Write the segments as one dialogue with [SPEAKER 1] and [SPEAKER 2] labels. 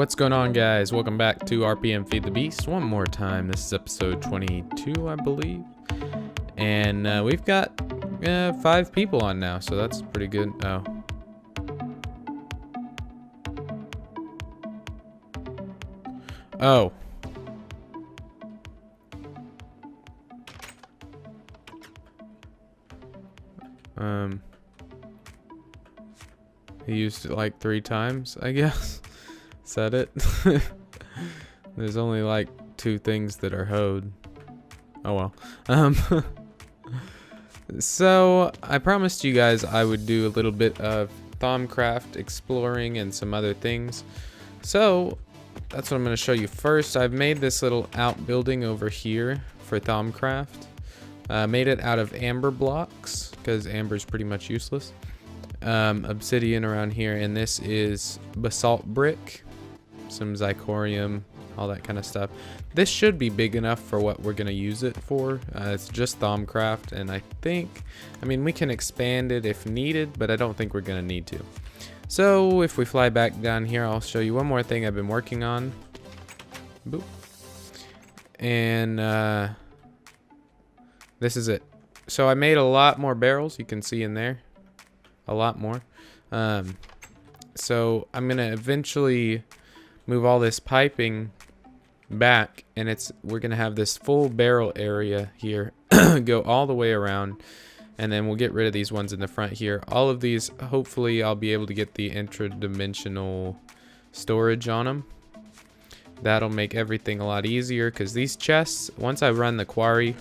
[SPEAKER 1] What's going on, guys? Welcome back to RPM Feed the Beast one more time. This is episode 22, I believe. And we've got 5 people on now, so that's pretty good. Oh. He used it like 3 times, I guess. Is that it? There's only like 2 things that are hoed. Oh well. So I promised you guys I would do a little bit of Thaumcraft exploring and some other things. So that's what I'm going to show you first. I've made this little outbuilding over here for Thaumcraft. Made it out of amber blocks because amber is pretty much useless. Obsidian around here, and this is basalt brick, some zirconium, all that kind of stuff. This should be big enough for what we're gonna use it for. It's just Thaumcraft, and I mean we can expand it if needed, but I don't think we're gonna need to. So if we fly back down here, I'll show you one more thing I've been working on. Boop. And this is it. So I made a lot more barrels, you can see in there. A lot more. So I'm gonna eventually move all this piping back, and we're gonna have this full barrel area here go all the way around, and then we'll get rid of these ones in the front here. All of these, hopefully I'll be able to get the intra-dimensional storage on them. That'll make everything a lot easier, because these chests, once I run the quarry,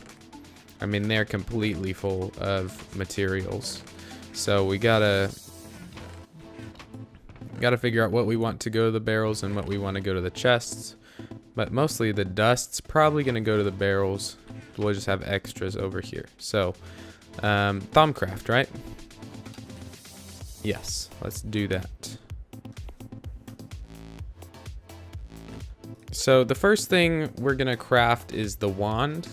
[SPEAKER 1] I mean they're completely full of materials. So we gotta figure out what we want to go to the barrels and what we want to go to the chests. But mostly the dust's probably gonna go to the barrels. We'll just have extras over here. So Thaumcraft, right? Yes, let's do that. So the first thing we're gonna craft is the wand.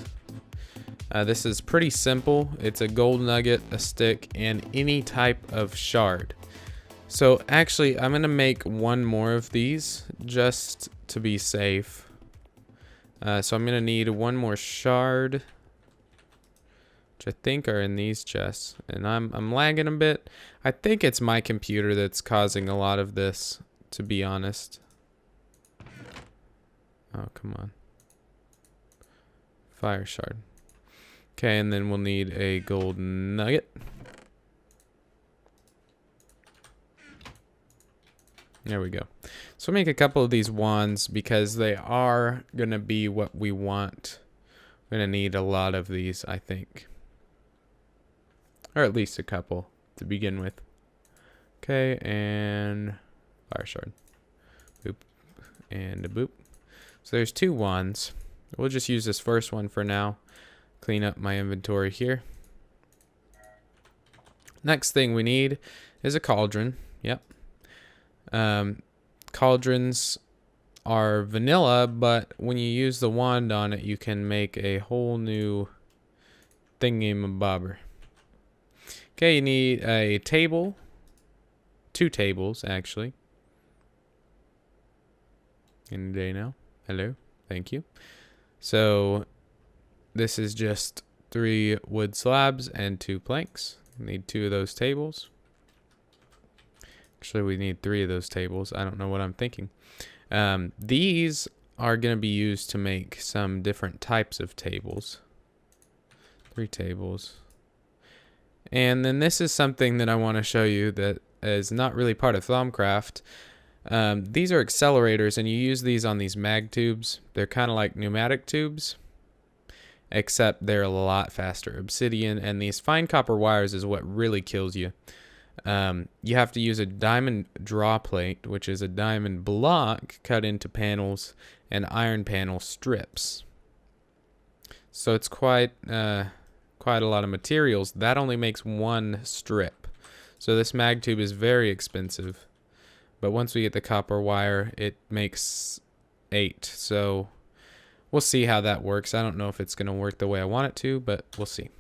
[SPEAKER 1] This is pretty simple. It's a gold nugget, a stick, and any type of shard. So actually, I'm gonna make one more of these just to be safe. So I'm gonna need one more shard, which I think are in these chests. And I'm lagging a bit. I think it's my computer that's causing a lot of this, to be honest. Oh, come on. Fire shard. Okay, and then we'll need a gold nugget. There we go. So make a couple of these wands because they are going to be what we want. We're going to need a lot of these, I think. Or at least a couple to begin with. Okay, and fire shard. Boop. And a boop. So there's 2 wands. We'll just use this first one for now. Clean up my inventory here. Next thing we need is a cauldron. Yep. Cauldrons are vanilla, but when you use the wand on it, you can make a whole new thingy-mabobber. Okay, you need a table. 2 tables, actually. Any day now. Hello. Thank you. So this is just 3 wood slabs and 2 planks. We need 2 of those tables. Actually, we need 3 of those tables. I don't know what I'm thinking. These are going to be used to make some different types of tables. 3 tables. And then this is something that I want to show you that is not really part of Thaumcraft. These are accelerators, and you use these on these mag tubes. They're kind of like pneumatic tubes, except they're a lot faster. Obsidian and these fine copper wires is what really kills you. You have to use a diamond draw plate, which is a diamond block cut into panels, and iron panel strips. So it's quite a lot of materials. That only makes 1 strip. So this mag tube is very expensive. But once we get the copper wire, it makes 8. So we'll see how that works. I don't know if it's going to work the way I want it to, but we'll see.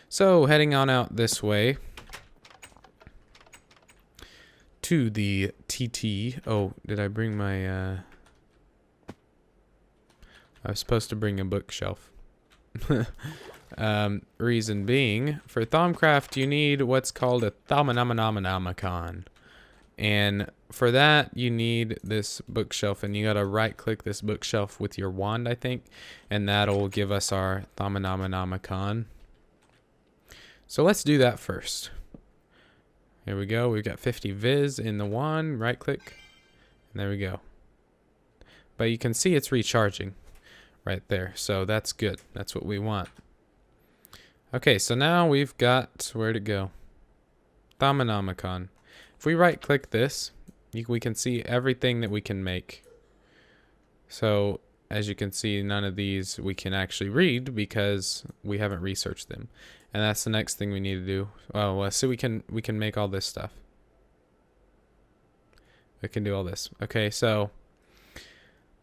[SPEAKER 1] So heading on out this way to the TT. Oh, did I bring my... I was supposed to bring a bookshelf. Reason being, for Thaumcraft, you need what's called a Thaumanomenomicon. And for that, you need this bookshelf, and you gotta right-click this bookshelf with your wand, I think, and that'll give us our Thaumanomenomicon. So let's do that first. Here we go. We've got 50 Viz in the wand. Right-click, and there we go. But you can see it's recharging right there, so that's good. That's what we want. Okay, so now we've got, where'd it go? Thaumanomenomicon. If we right click this, we can see everything that we can make. So as you can see, none of these we can actually read because we haven't researched them. And that's the next thing we need to do. Oh, well, so we can make all this stuff. We can do all this. Okay, so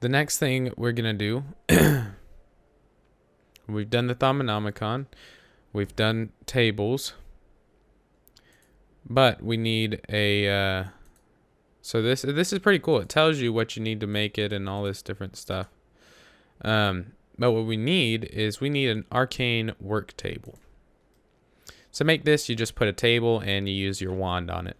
[SPEAKER 1] the next thing we're gonna do, we've done the Thaumanomenomicon, we've done tables, but we need a, so this is pretty cool. It tells you what you need to make it and all this different stuff. But what we need is an arcane work table. So make this, you just put a table and you use your wand on it.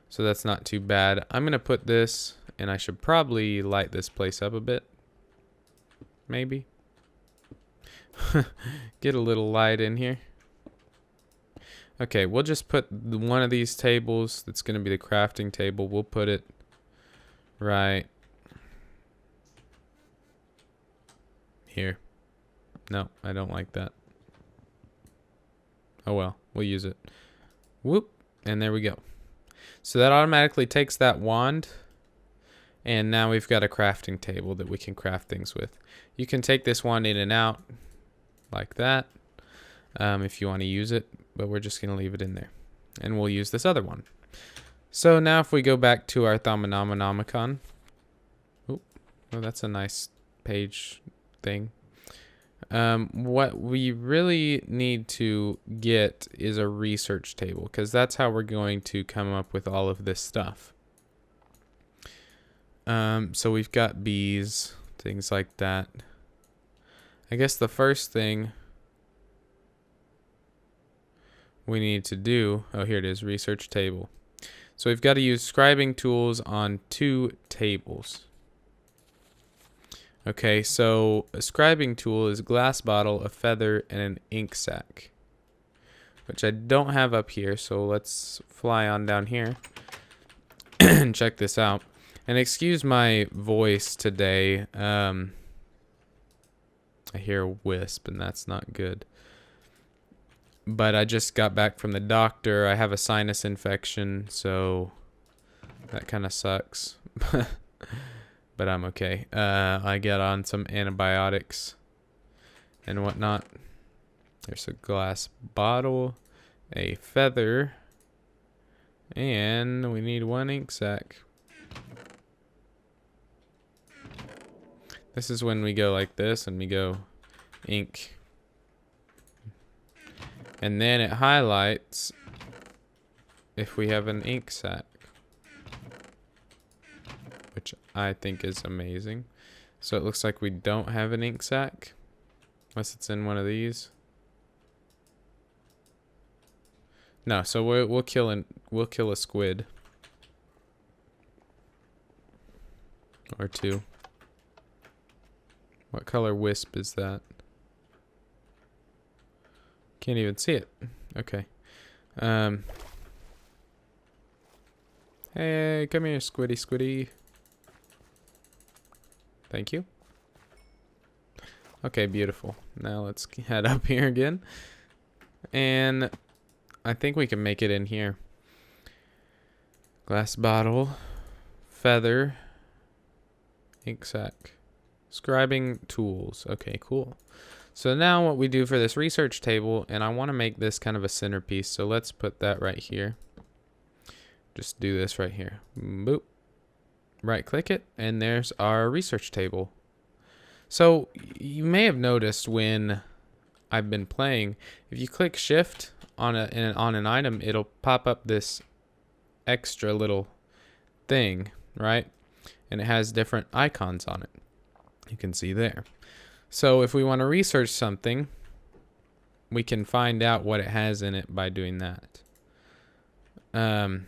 [SPEAKER 1] So that's not too bad. I'm gonna put this, and I should probably light this place up a bit. Maybe. Get a little light in here. Okay, we'll just put one of these tables that's going to be the crafting table. We'll put it right here. No, I don't like that. Oh well, we'll use it. Whoop, and there we go. So that automatically takes that wand, and now we've got a crafting table that we can craft things with. You can take this wand in and out like that if you want to use it, but we're just going to leave it in there. And we'll use this other one. So now if we go back to our Thaumanomenomicon. Oh, that's a nice page thing. What we really need to get is a research table, because that's how we're going to come up with all of this stuff. So we've got bees, things like that. I guess the first thing we need to do, oh, here it is, research table. So we've got to use scribing tools on 2 tables. Okay, so a scribing tool is a glass bottle, a feather, and an ink sac, which I don't have up here, so let's fly on down here and check this out. And excuse my voice today. I hear a wisp, and that's not good. But I just got back from the doctor. I have a sinus infection, so that kind of sucks. But I'm okay. I get on some antibiotics and whatnot. There's a glass bottle, a feather, and we need 1 ink sac. This is when we go like this and we go ink. And then it highlights if we have an ink sac, which I think is amazing. So it looks like we don't have an ink sac unless it's in one of these. No, so we'll kill a squid or 2. What color wisp is that? Can't even see it. Okay. Hey, come here, squiddy squiddy. Thank you. Okay, beautiful. Now let's head up here again. And I think we can make it in here. Glass bottle, feather, ink sac, scribing tools. Okay, cool. So now what we do for this research table, and I want to make this kind of a centerpiece, so let's put that right here. Just do this right here. Boop. Right click it, and there's our research table. So you may have noticed when I've been playing, if you click shift on an item, it'll pop up this extra little thing, right? And it has different icons on it. You can see there. So if we want to research something, we can find out what it has in it by doing that. I'm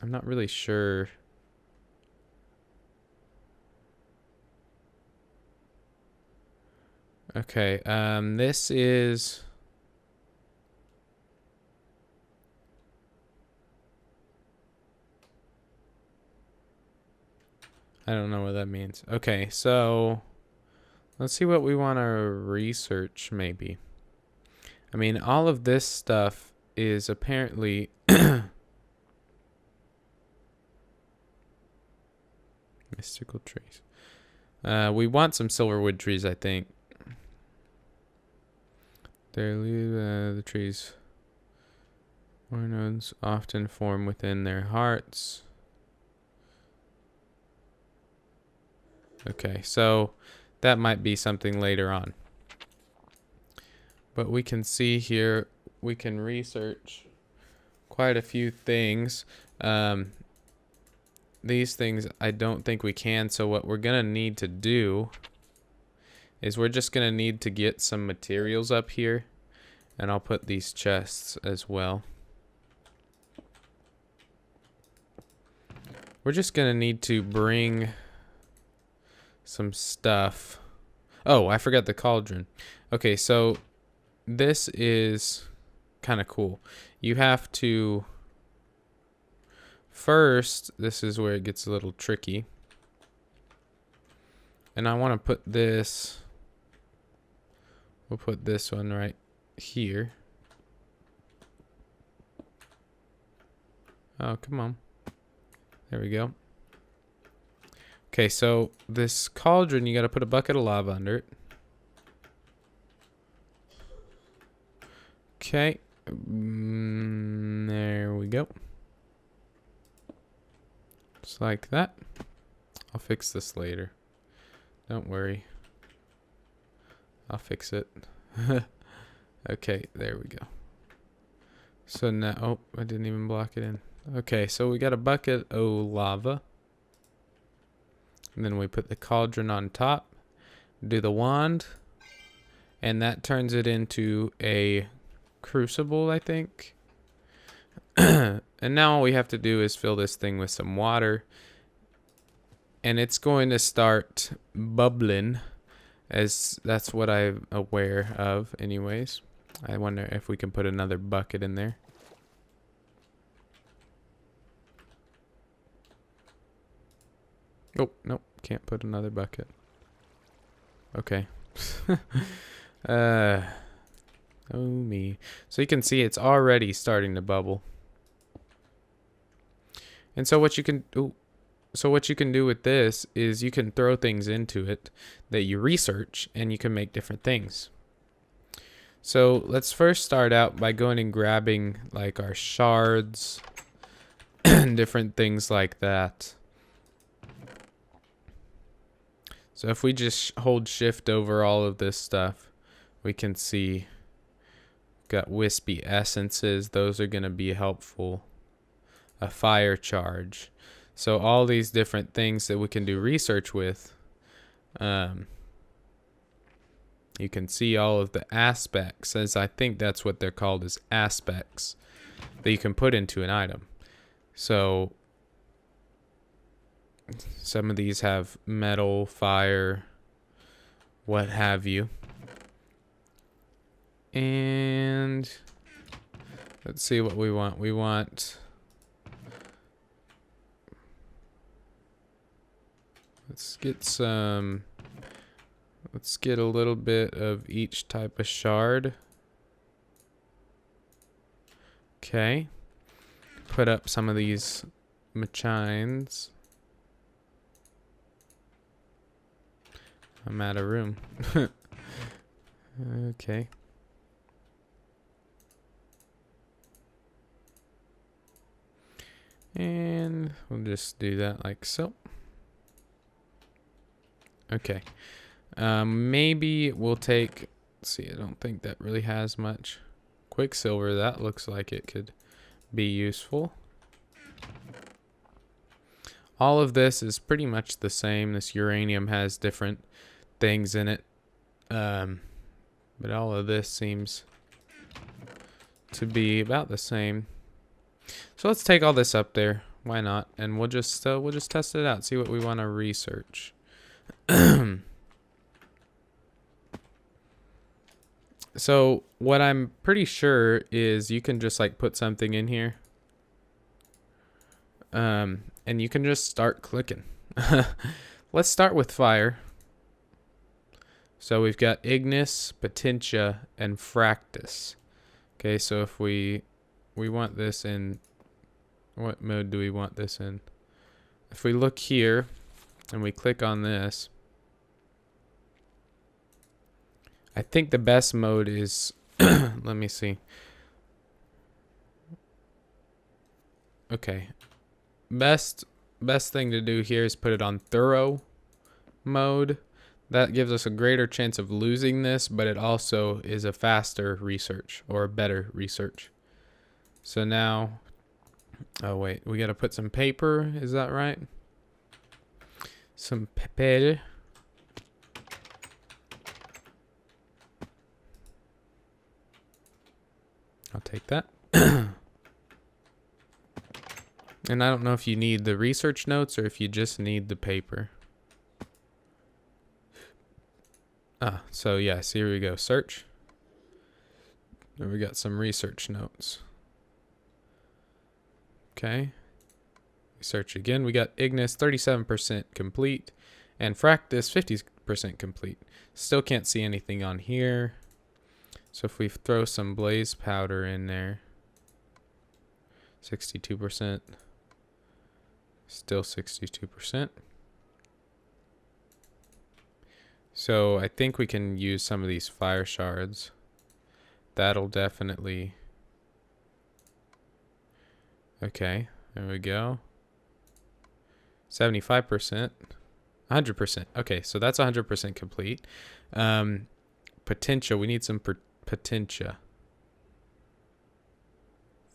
[SPEAKER 1] not really sure. Okay, this is... I don't know what that means. Okay, so let's see what we want to research, maybe. I mean, all of this stuff is apparently mystical trees. We want some silverwood trees, I think. The trees or nodes often form within their hearts. Okay, so that might be something later on. But we can see here, we can research quite a few things. These things I don't think we can, so what we're gonna need to do is we're just gonna need to get some materials up here, and I'll put these chests as well. We're just gonna need to bring some stuff. Oh, I forgot the cauldron. Okay, so this is kind of cool. You have to first, this is where it gets a little tricky. And I want to put this, we'll put this one right here. Oh, come on. There we go. Okay, so this cauldron, you got to put a bucket of lava under it. Okay. There we go. Just like that. I'll fix this later. Don't worry. I'll fix it. Okay, there we go. So now, oh, I didn't even block it in. Okay, so we got a bucket of lava. And then we put the cauldron on top, do the wand, and that turns it into a crucible, I think. And now all we have to do is fill this thing with some water, and it's going to start bubbling, as that's what I'm aware of anyways. I wonder if we can put another bucket in there. Oh, nope, can't put another bucket. Okay. Oh me. So you can see it's already starting to bubble. And so what you can do, with this is you can throw things into it that you research, and you can make different things. So let's first start out by going and grabbing like our shards and different things like that. So if we just hold shift over all of this stuff, we can see got wispy essences. Those are going to be helpful. A fire charge. So all these different things that we can do research with. You can see all of the aspects, as I think that's what they're called, as aspects that you can put into an item. So some of these have metal, fire, what have you. And let's see what we want. We want, let's get a little bit of each type of shard. Okay. Put up some of these machines. I'm out of room. Okay. And we'll just do that like so. Okay. Maybe we'll take, let's see, I don't think that really has much. Quicksilver, that looks like it could be useful. All of this is pretty much the same. This uranium has different things in it. But all of this seems to be about the same. So let's take all this up there. Why not? And we'll just test it out. See what we want to research. So what I'm pretty sure is you can just like put something in here. And you can just start clicking. Let's start with fire. So we've got ignis, potentia, and fractus. Okay, so if we want this in, what mode do we want this in? If we look here and we click on this, I think the best mode is, let me see. Okay, best thing to do here is put it on thorough mode. That gives us a greater chance of losing this, but it also is a faster research or a better research. So now, oh wait, we got to put some paper, is that right? Some paper. I'll take that. And I don't know if you need the research notes or if you just need the paper. So yes, here we go. Search. And we got some research notes. Okay. We search again. We got ignis 37% complete and fractus 50% complete. Still can't see anything on here. So if we throw some blaze powder in there, 62%, still 62%. So I think we can use some of these fire shards. That'll definitely, okay, there we go. 75%, 100%. Okay, so that's 100% complete. Potentia, we need some potentia.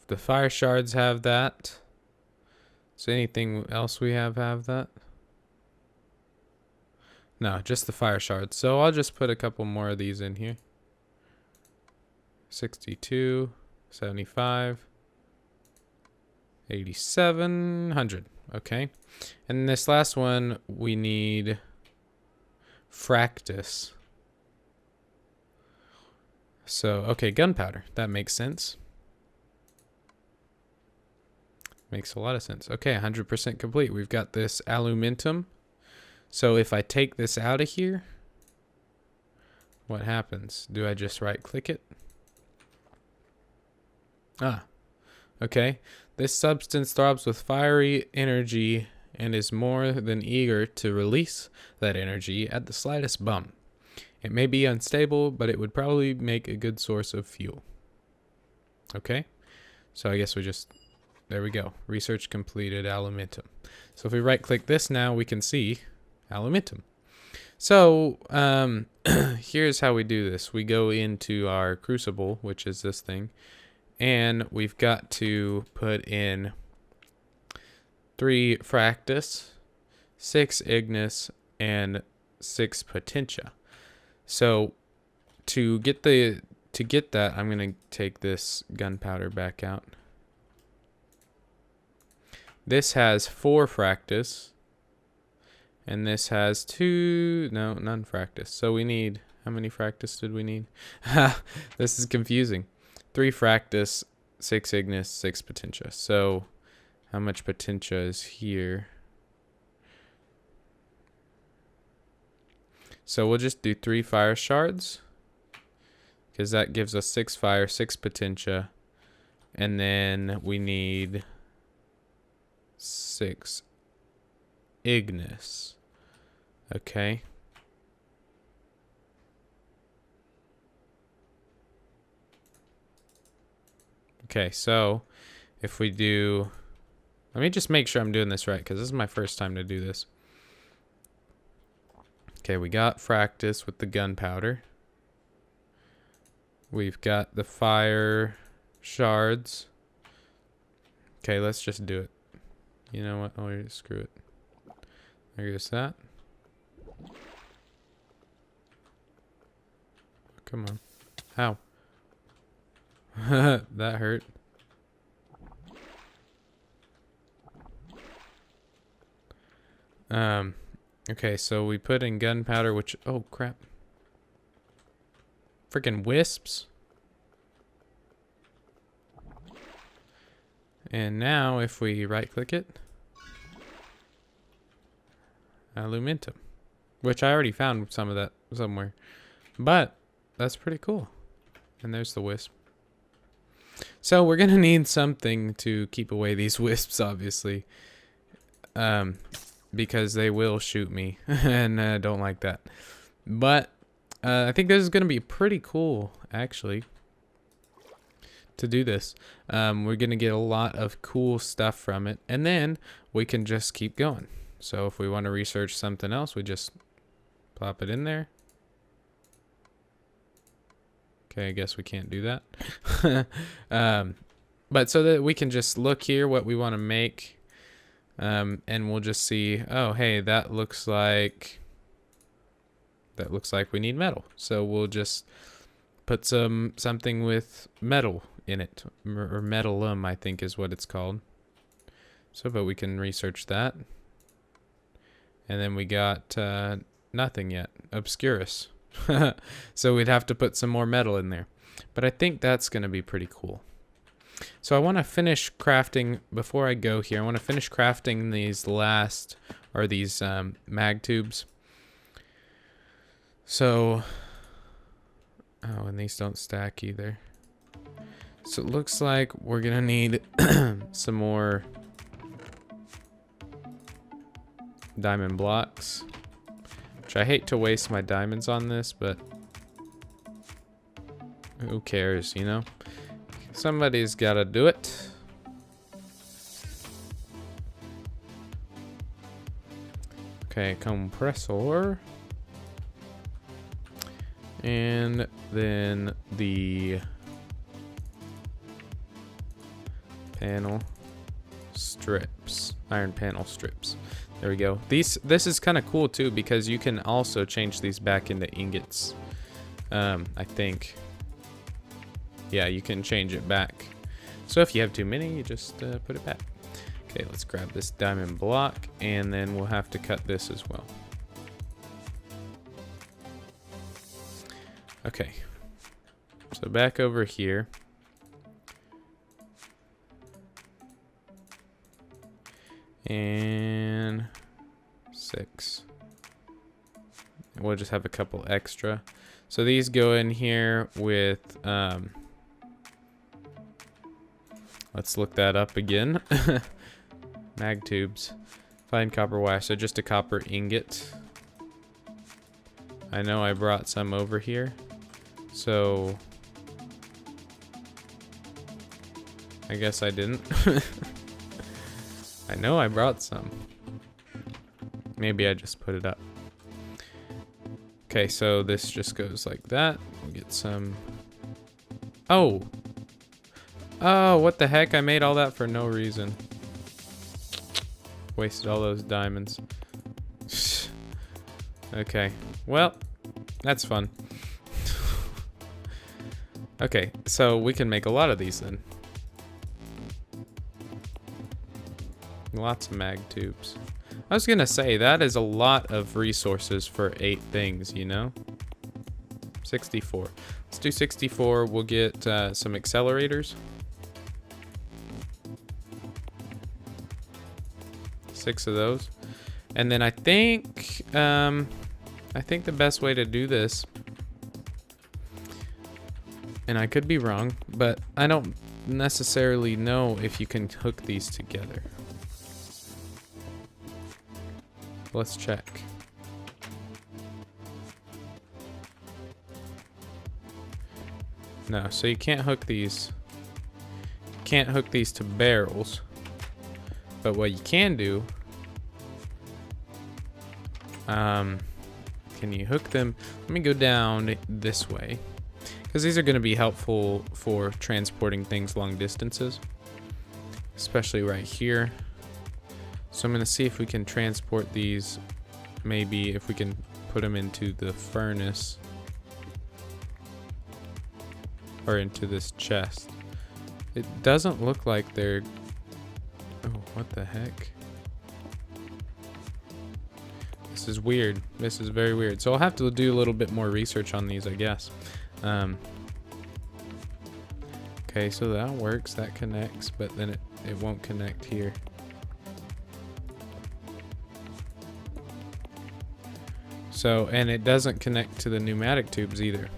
[SPEAKER 1] The fire shards have that. So anything else we have that? No, just the fire shards. So I'll just put a couple more of these in here. 62, 75, 87, 100. Okay. And this last one, we need fractus. So, okay, gunpowder. That makes sense. Makes a lot of sense. Okay, 100% complete. We've got this aluminum. So if I take this out of here, what happens? Do I just right click it? Okay. This substance throbs with fiery energy and is more than eager to release that energy at the slightest bump. It may be unstable, but it would probably make a good source of fuel. Okay. So I guess we just, there we go. Research completed, aluminum. So if we right click this now, we can see aluminum. So here's how we do this. We go into our crucible, which is this thing, and we've got to put in 3 fractus, 6 ignis, and 6 potentia. So to get that, I'm gonna take this gunpowder back out. This has 4 fractus. And this has 2, no, none fractus. So we need, how many fractus did we need? This is confusing. 3 fractus, 6 ignis, 6 potentia. So how much potentia is here? So we'll just do 3 fire shards, because that gives us 6 fire, 6 potentia. And then we need 6 ignis. Okay. Okay, so if we do, let me just make sure I'm doing this right, because this is my first time to do this. Okay, we got fractus with the gunpowder. We've got the fire shards. Okay, let's just do it. You know what? Oh, screw it. I guess that. Come on. How? That hurt. Okay, so we put in gunpowder, which, oh crap. Freaking wisps. And now if we right click it, aluminum, which I already found some of that somewhere, but that's pretty cool. And there's the wisp. So we're gonna need something to keep away these wisps, obviously, because they will shoot me, and I don't like that. But I think this is gonna be pretty cool, actually, to do this. We're gonna get a lot of cool stuff from it, and then we can just keep going. So if we want to research something else, we just plop it in there. Okay, I guess we can't do that. But so that we can just look here what we want to make, and we'll just see, oh hey, that looks like we need metal. So we'll just put something with metal in it, or metalum, I think is what it's called. So, but we can research that. And then we got nothing yet, obscurus. So we'd have to put some more metal in there. But I think that's going to be pretty cool. So I want to finish crafting, before I go here, I want to finish crafting these mag tubes. So, oh, and these don't stack either. So it looks like we're going to need some more diamond blocks, which I hate to waste my diamonds on this, but who cares, you know? Somebody's got to do it. Okay, compressor. And then the panel strips, iron panel strips. There we go. This is kind of cool too, because you can also change these back into ingots. I think. Yeah, you can change it back. So if you have too many, you just put it back. Okay, let's grab this diamond block, and then we'll have to cut this as well. Okay. So back over here. And 6. We'll just have a couple extra. So these go in here with let's look that up again. Mag tubes. Fine copper wire. So just a copper ingot. I know I brought some over here. So I guess I didn't. I know I brought some. Maybe I just put it up. Okay, so this just goes like that. We'll get some. Oh! Oh, what the heck? I made all that for no reason. Wasted all those diamonds. Okay, well, that's fun. Okay, so we can make a lot of these then. Lots of mag tubes. I was gonna say, that is a lot of resources for 8 things, you know? 64. Let's do 64. We'll get some accelerators. 6 of those. And then I think the best way to do this, and I could be wrong, but I don't necessarily know if you can hook these together. Let's check. No, so you can't hook these. You can't hook these to barrels. But what you can do, can you hook them? Let me go down this way, because these are going to be helpful for transporting things long distances, especially right here. So I'm going to see if we can transport these, maybe if we can put them into the furnace or into this chest. It doesn't look like they're... Oh, what the heck? This is weird. This is very weird. So I'll have to do a little bit more research on these, I guess. Okay, so that works. That connects, but then it won't connect here. So, and it doesn't connect to the pneumatic tubes either.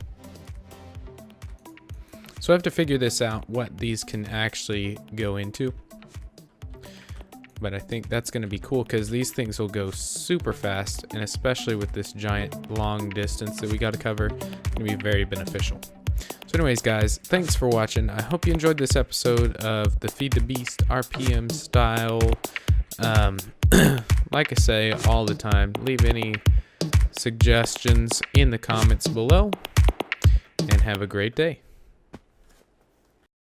[SPEAKER 1] So I have to figure this out, what these can actually go into. But I think that's going to be cool because these things will go super fast, and especially with this giant long distance that we got to cover, it's going to be very beneficial. So anyways, guys, thanks for watching. I hope you enjoyed this episode of the Feed the Beast RPM style. Like I say all the time, leave any suggestions in the comments below, and have a great day.